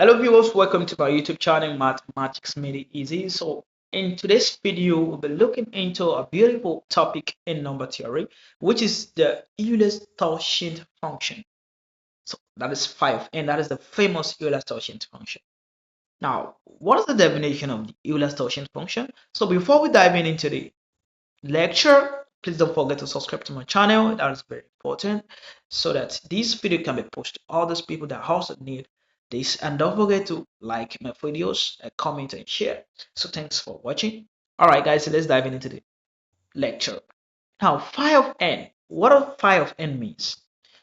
Hello viewers, welcome to my YouTube channel Mathematics Made It Easy. So in today's video, we'll be looking into a beautiful topic in number theory, which is the Euler's Totient function. So that is 5, and that is the famous Euler's Totient function. Now, what is the definition of the Euler's Totient function? So before we dive into the lecture, please don't forget to subscribe to my channel. That is very important so that this video can be pushed to all those people that also need this. And don't forget to like my videos, comment and share. So thanks for watching. All right guys, so let's dive into the lecture. Now phi of n, what does phi of n means?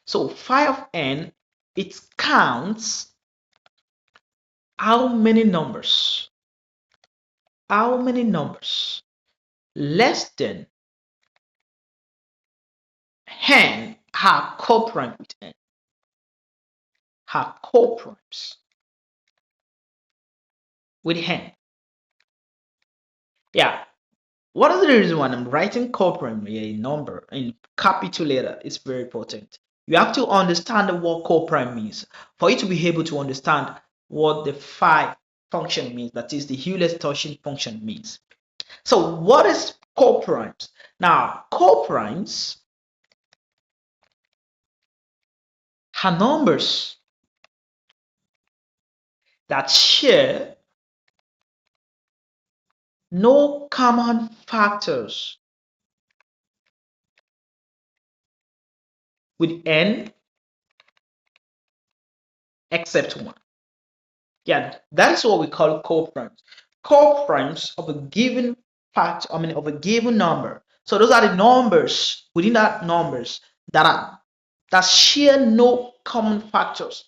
So phi of n, it counts how many numbers less than n are co-prime with n. Have co-primes with n. Yeah. What is the reason why I'm writing co-prime a number in capital letter? It's very important. You have to understand what co-prime means for you to be able to understand what the phi function means. That is the Euler's Totient function means. So what is co-primes? Now co-primes are numbers that share no common factors with n except one. Yeah, that's what we call co-primes. Co-primes of a given fact, of a given number. So those are the numbers within that numbers that share no common factors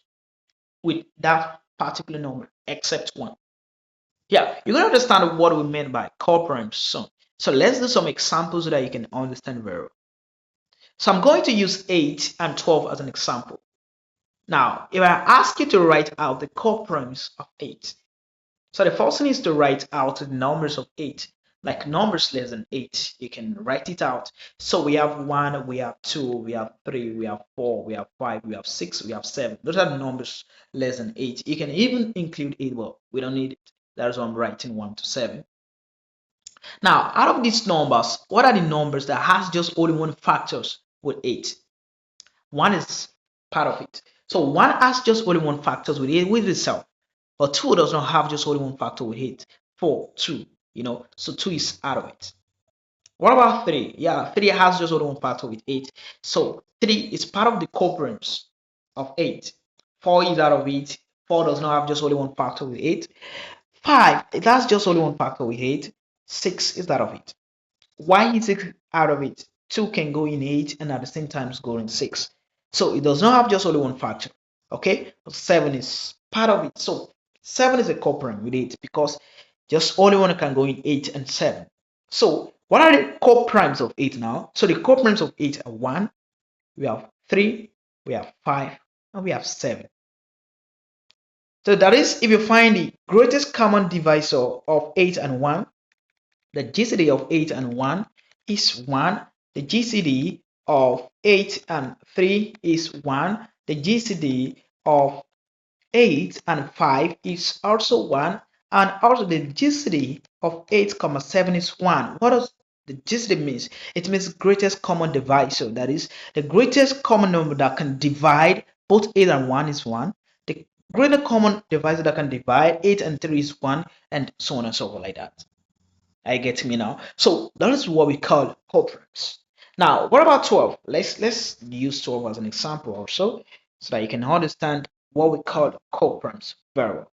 with that particular number except one. Yeah, you're gonna understand what we mean by co-primes soon. So let's do some examples so that you can understand very well. So I'm going to use 8 and 12 as an example. Now, if I ask you to write out the co-primes of 8, so the first thing is to write out the numbers of 8, like numbers less than 8. You can write it out. So we have 1, we have 2, we have 3, we have 4, we have 5, we have 6, we have 7. Those are the numbers less than 8. You can even include 8, but we don't need it. That's why I'm writing 1 to 7. Now, out of these numbers, what are the numbers that has just only one factors with 8? 1 is part of it. So 1 has just only one factors with itself. But 2 does not have just only one factor with it. 4, 2, so 2 is out of it. What about 3? Yeah, 3 has just only one factor with 8. So 3 is part of the co-primes of 8. 4 is out of it. 4 does not have just only one factor with 8. 5, it has just only one factor with 8. 6 is out of it. Why is 6 out of it? 2 can go in 8 and at the same time go in 6. So it does not have just only one factor. Okay, 7 is part of it. So 7 is a co-prime with 8 because just only one can go in 8 and 7. So what are the co-primes of 8 now? So the co-primes of 8 are 1, we have 3, we have 5, and we have 7. So that is, if you find the greatest common divisor of 8 and 1, the GCD of 8 and 1 is 1. The GCD of 8 and 3 is 1. The GCD of 8 and 5 is also 1. And also the GCD of 8, 7 is 1. What does the GCD means? It means greatest common divisor. That is, the greatest common number that can divide both 8 and 1 is 1. The greatest common divisor that can divide 8 and 3 is 1, and so on and so forth like that. I get me now. So that is what we call co-primes. Now, what about 12? Let's use 12 as an example also, so that you can understand what we call co-primes very well.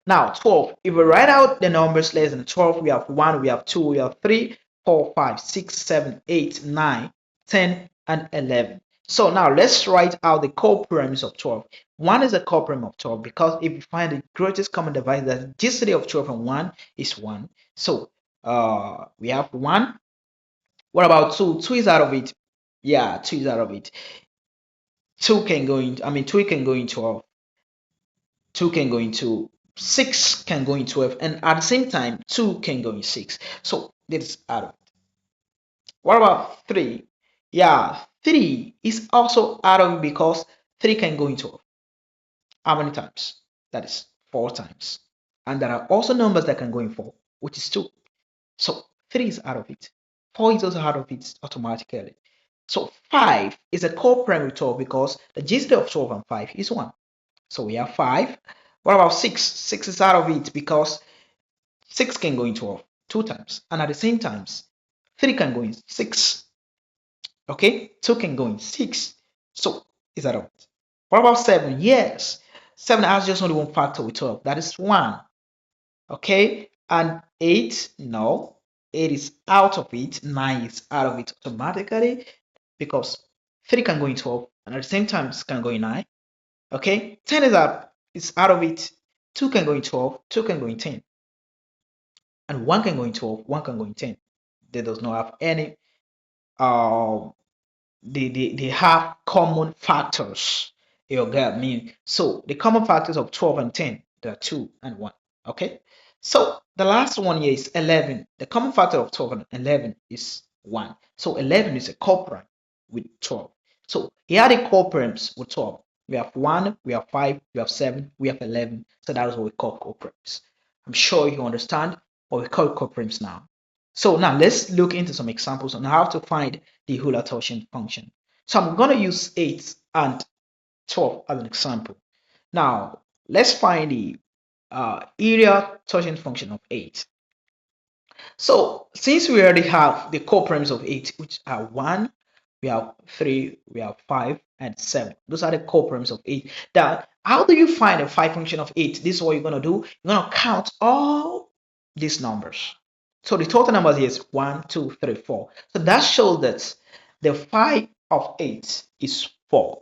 Now, 12. If we write out the numbers less than 12, we have 1, we have 2, we have 3, 4, 5, 6, 7, 8, 9, 10, and 11. So now let's write out the co-primes of 12. 1 is a co-prime of 12 because if you find the greatest common divisor, the GCD of 12 and 1 is 1. So we have 1. What about 2? 2 is out of it. Yeah, 2 is out of it. 2 can go in, 2 can go in 12. 2 can go into 6 can go in 12, and at the same time 2 can go in 6. So this is out of it. What about 3? Yeah, 3 is also out of it because 3 can go in 12. How many times? that is 4 times. And there are also numbers that can go in 4, which is 2. So 3 is out of it. 4 is also out of it automatically. So 5 is a co-prime with 12 because the GCD of 12 and 5 is 1. So we have 5. What about 6? 6 is out of it because 6 can go in 12 2 times. And at the same time, 3 can go in 6. Okay, 2 can go in 6. So is that out? What about 7? Yes. 7 has just only one factor with 12. That is 1. Okay, and 8, no. 8 is out of it. 9 is out of it automatically because 3 can go in 12 and at the same time it can go in 9. Okay, 10 is out of it. 2 can go in 12, 2 can go in 10. And 1 can go in 12, 1 can go in 10. They does not have any they have common factors. You get me? So the common factors of 12 and 10, there are 2 and 1. Okay. So the last one here is 11. The common factor of 12 and 11 is 1. So 11 is a coprime with 12. So here are the coprimes with 12. We have 1, we have 5, we have 7, we have 11. So that is what we call coprimes. I'm sure you understand what we call coprimes now. So now let's look into some examples on how to find the Euler's Totient function. So I'm going to use 8 and 12 as an example. Now let's find the Euler's Totient function of 8. So since we already have the coprimes of 8, which are 1, we have 3, we have 5, and 7. Those are the coprimes of 8. Now, how do you find a phi function of 8? This is what you're going to do. You're going to count all these numbers. So the total numbers here is 1, 2, 3, 4. So that shows that the phi of 8 is 4.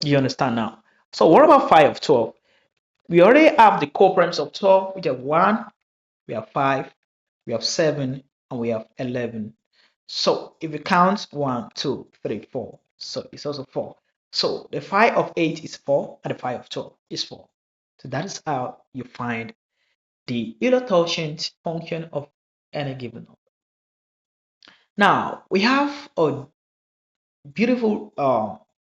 You understand now? So what about phi of 12? We already have the coprimes of 12, which are 1, we have 5, we have 7, and we have 11. So if you count 1, 2, 3, 4, so it's also 4. So the phi of 8 is 4, and the phi of 12 is 4. So that is how you find the Euler's Totient function of any given number. Now we have a beautiful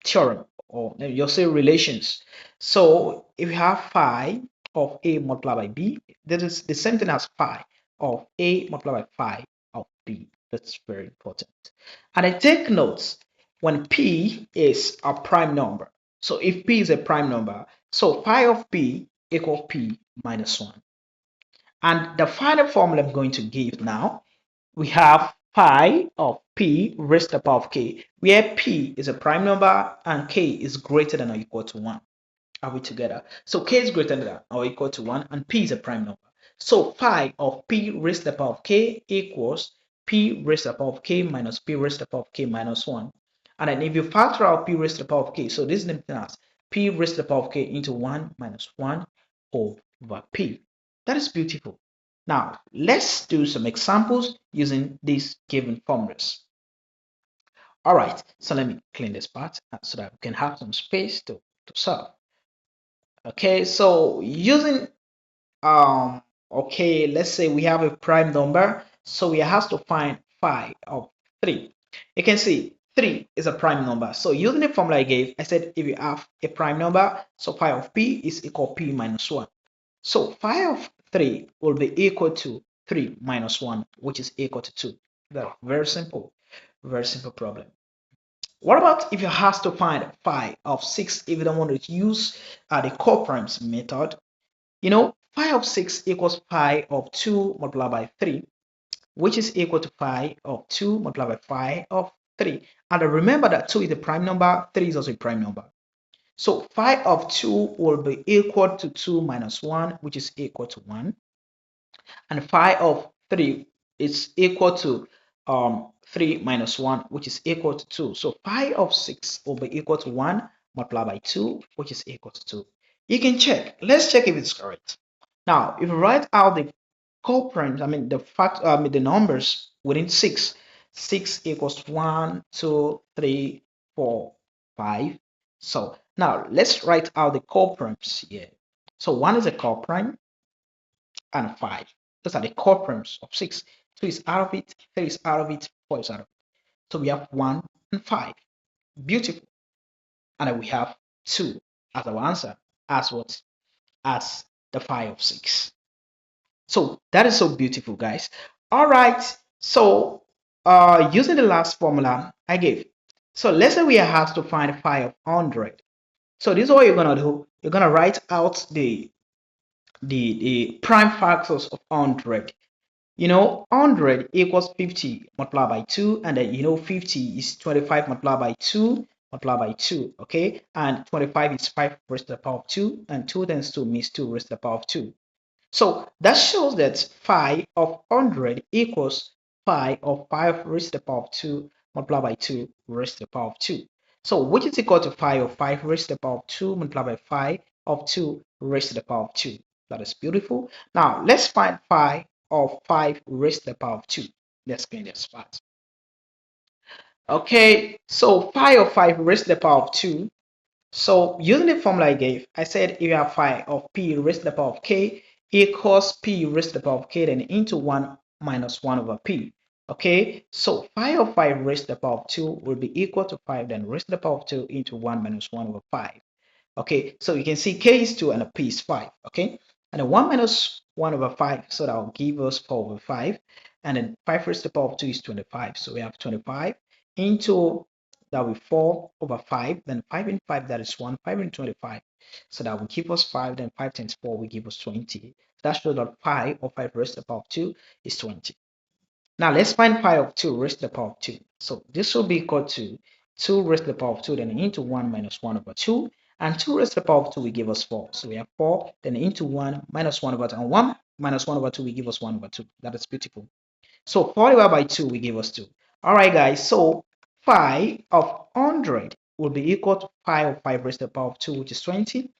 theorem, or you'll say relations. So if you have phi of a multiplied by b, that is the same thing as phi of a multiplied by phi of b. That's very important. And I take notes when p is a prime number. So if p is a prime number, so phi of p equals p minus 1. And the final formula I'm going to give now, we have phi of p raised to the power of k, where p is a prime number and k is greater than or equal to 1. Are we together? So k is greater than or equal to 1 and p is a prime number. So phi of p raised to the power of k equals p raised to the power of k minus p raised to the power of k minus 1. And then if you factor out p raised to the power of k, so this is the as p raised to the power of k into 1 minus 1 over p. That is beautiful. Now, let's do some examples using these given formulas. All right, so let me clean this part so that we can have some space to solve. Okay, so using okay, let's say we have a prime number, so we have to find phi of 3. You can see 3 is a prime number. So using the formula I gave, I said if you have a prime number, so phi of p is equal to p minus 1. So phi of 3 will be equal to 3 minus 1, which is equal to 2. That's very simple problem. What about if you have to find phi of 6 if you don't want to use the coprimes method? You know, phi of 6 equals phi of 2 multiplied by 3, which is equal to phi of 2 multiplied by phi of 3. And remember that 2 is a prime number, 3 is also a prime number. So phi of 2 will be equal to 2 minus 1, which is equal to 1. And phi of 3 is equal to 3 minus 1, which is equal to 2. So phi of 6 will be equal to 1 multiplied by 2, which is equal to 2. You can check. Let's check if it's correct. Now, if you write out the coprimes, the numbers within 6, 6 equals 1, 2, 3, 4, 5. So now let's write out the coprimes here. So 1 is a coprime and 5. Those are the coprimes of 6. 2 is out of it, 3 is out of it, 4 is out of it. So we have 1 and 5. Beautiful. And then we have 2 as our answer. As what? as the phi of 6. So that is so beautiful, guys. All right. So using the last formula I gave. So let's say we are asked to find phi of 100. So this is what you're gonna do. You're gonna write out the prime factors of 100. 100 equals 50 multiplied by 2, and then 50 is 25 multiplied by 2 multiplied by 2, okay? And 25 is 5 raised to the power of 2, and 2 times 2 means 2 raised to the power of 2. So that shows that phi of 100 equals phi of 5 raised to the power of 2 multiplied by 2 raised to the power of 2. So which is equal to phi of 5 raised to the power of 2 multiplied by phi of 2 raised to the power of 2. That is beautiful. Now let's find phi of 5 raised to the power of 2. Let's clean this part. Okay, so phi of 5 raised to the power of 2. So using the formula I gave, I said if you have phi of p raised to the power of k equals p raised to the power of k, then into 1 minus 1 over p. Okay, so phi of 5 raised to the power of 2 will be equal to 5 then raised to the power of 2 into 1 minus 1 over 5. Okay, so you can see k is 2 and p is 5. Okay, and then 1 minus 1 over 5, so that will give us 4 over 5. And then 5 raised to the power of 2 is 25. So we have 25 into, that will be 4 over 5. Then 5 in 5, that is 1. 5 in 25. So that will give us 5. Then 5 times 4 will give us 20. That shows that phi of 5 raised to the power of 2 is 20. Now let's find phi of 2 raised to the power of 2. So this will be equal to 2 raised to the power of 2, then into 1 minus 1 over 2. And 2 raised to the power of 2 will give us 4. So we have 4, then into 1 minus 1 over 2. And 1 minus 1 over 2 will give us 1 over 2. That is beautiful. So 4 divided by 2 will give us 2. All right, guys. So phi of 100 will be equal to phi of 5 raised to the power of 2, which is 20,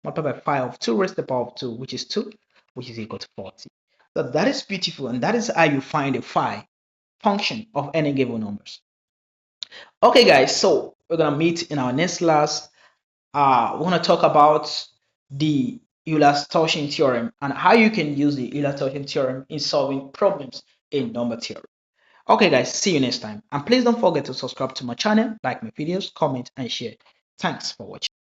multiplied by phi of 2 raised to the power of 2, which is 2, which is equal to 40. So that is beautiful, and that is how you find a phi function of any given numbers. Okay, guys, so we're gonna meet in our next class. We're gonna talk about the Euler's Totient theorem and how you can use the Euler's Totient theorem in solving problems in number theory. Okay, guys, see you next time. And please don't forget to subscribe to my channel, like my videos, comment, and share. Thanks for watching.